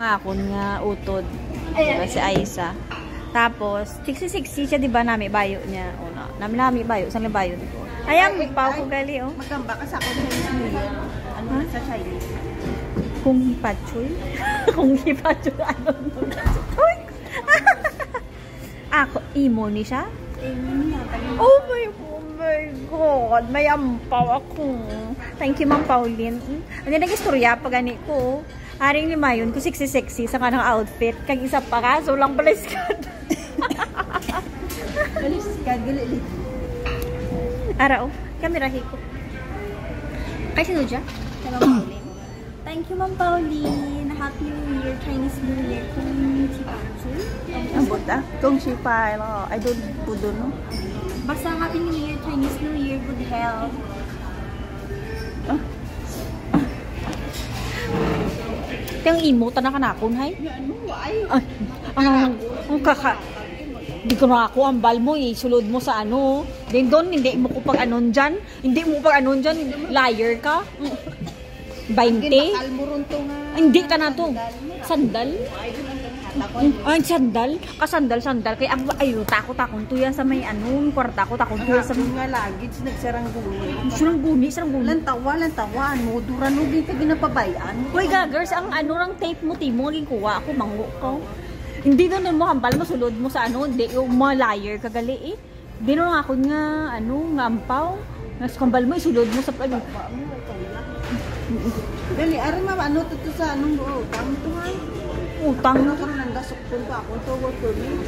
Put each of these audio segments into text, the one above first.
Akon nga utod. Diba, si Aisa. Tapos, 60-60 siya, diba, nami bayo niya. Una, nami bayo. Saan na bayo dito? Ayan, pao ko gali, oh. Magkamba ka sa akin New Year. Ano sa Chinese? Kung hipachoy? Kung hipachoy, ano? Ako, imo ni siya? Oh my God. May ampaw ako. Thank you, Ma'am Pauline. Ano nag-istorya pag gani ko? Haring lima yun, kung sexy sa kanang outfit. Kag isa pa ka, so lang baliskad. Baliskad, gali. Araw, kamera hiko. Ay, sino dyan? Ma'am Pauline. Thank you, Ma'am Pauline. Happy New Year, Chinese New Year. Kung si Pachu. Ang buta? Kung si Pa, I don't pudo, no? Basta Happy New Year, Chinese New Year, good health. Yung imo, tanaka na akon, hay? Ang kaka... Di ko na ako, ambal mo, sulod mo sa ano. Then doon, hindi mo ko pag anon dyan. Hindi mo pag anon dyan, liar ka. 20. Hindi ka na to. Sandal? Ay, sandal? Kasandal. Kaya ayun, takot-takot to yan sa may anong kwarta ko. Takot to yan sa may... nga lagi, nagsarang guni. Sarang guni. Lantawa. Duran, hindi ka ginapabayan. Uy, gagers, ang ano rang tape mo, timo, maging kuha ako, mango ko. Hindi doon mo hambal, masulod mo sa ano, hindi, yung mga liar kagali eh. Hindi doon ako nga, ano, ngampaw. Nas kambal mo, isulod mo sa ano. Dali, ano to sa anong utang to nga? Utang? Ano ka nang dasukton pa ako, tawag to ni?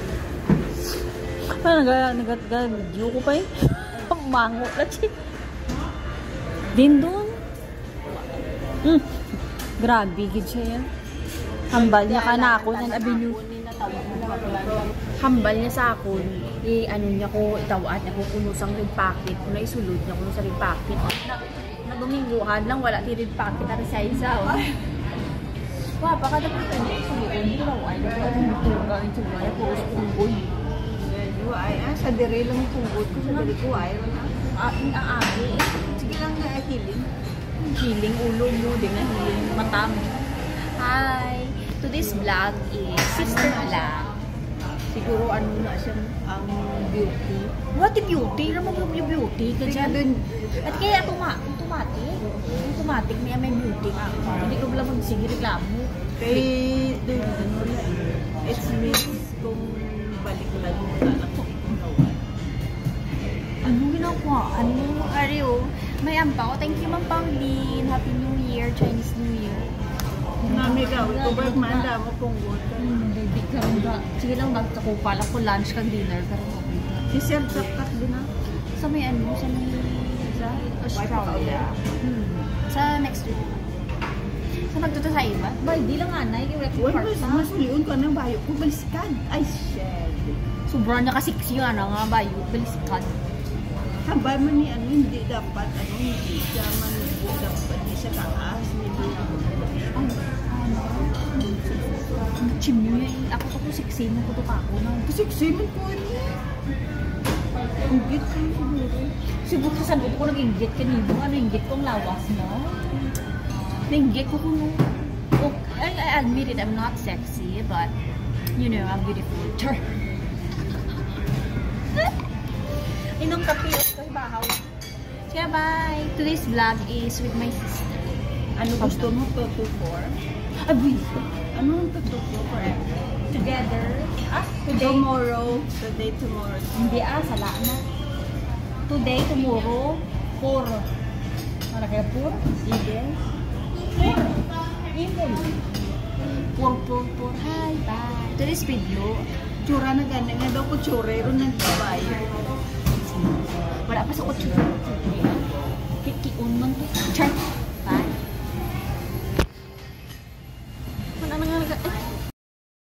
Nag-video ko pa eh. Mango lang siya. Din doon. Grabe, gid siya yan. Hambal niya ka na ako ng avenue. Hambal niya sa akon. Ano niya ko, itawaan niya ko kunusang red packet. Kung naisulod niya kunusang red packet. Nagumingguhan lang, wala ti red packet. Ari sa isa. Wah, baka dapat niya suliin. Ay, gawin sa mga puros kunggoy. Sa dire lang yung tunggod ko. Sa dire ko ay. Ang aagi. Sige lang na healing. Healing ulo mo, di nga healing mata mo. Hi! Today's vlog is sister vlog. Siguro ano na siya ang beauty. What beauty? Naman yung beauty ka dyan. At kaya automatic niya may beauty nga. Hindi ko lang magsige reklamo. Kay it's means kung balik lang ako. Ano ginagawa? Ano? Ariyo? May ampaw. Thank you, Ma'am Pauline. Happy New Year, Chinese New Year. Mami ka, ito ba manda mo kung water? Hindi ka rin ba? Sige lang, nagtakupa lang ko lunch kang dinner. Si Sir Zakkat din na? Sa may ano? Sa may... Sa Australia. Sa next week. Sa nagtuto sa iba? Ba, hindi lang anay. Uy, mas uliun ko ng bayo ko. Baliskad. Ay, shit. Sobrang niya kasi siya na nga bayo. Baliskad. Hambay mo ni ano, hindi dapat, hindi siya dapat, hindi siya taas. Chimyo yun. Ako ko siksi mo ko ako na. Siksi mo ko niya. Inggit ka siguro. Siguro sa sagot ko nag-inggit kanino. Ano inggit kong lawas mo? Nainggit ko kung... I admit it, I'm not sexy, but you know, I'm beautiful. Inom kape ko bahaw. Kaya bye! Today's vlog is with my sister. Ano gusto mo? 2-4? Abi! Ano ang 2-4 forever? Together. Today, tomorrow. Hindi sala na. Today, tomorrow, 4. Para kaya 4? Yes. 4. Hi, bye. Today's video. Tsura na ganda nga daw ko tsura. Pero nagbabayo. Wala pa sa 8.